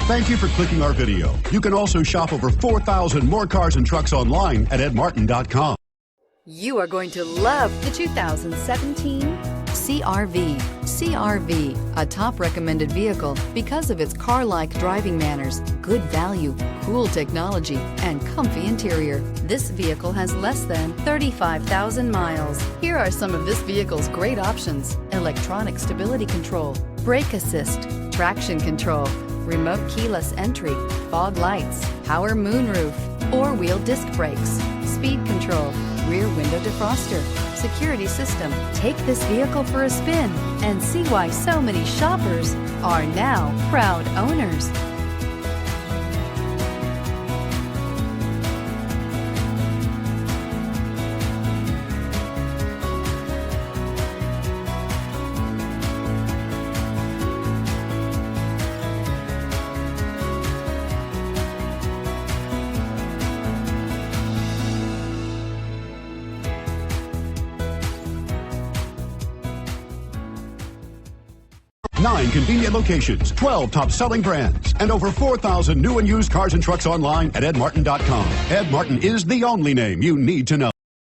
Thank you for clicking our video. You can also shop over 4,000 more cars and trucks online at edmartin.com. You are going to love the 2017 CR-V. CR-V, a top recommended vehicle because of its car-like driving manners, good value, cool technology, and comfy interior. This vehicle has less than 35,000 miles. Here are some of this vehicle's great options: electronic stability control, brake assist, traction control, remote keyless entry, fog lights, power moonroof, four-wheel disc brakes, speed control, rear window defroster, security system. Take this vehicle for a spin and see why so many shoppers are now proud owners. Nine convenient locations, 12 top-selling brands, and over 4,000 new and used cars and trucks online at edmartin.com. Ed Martin is the only name you need to know.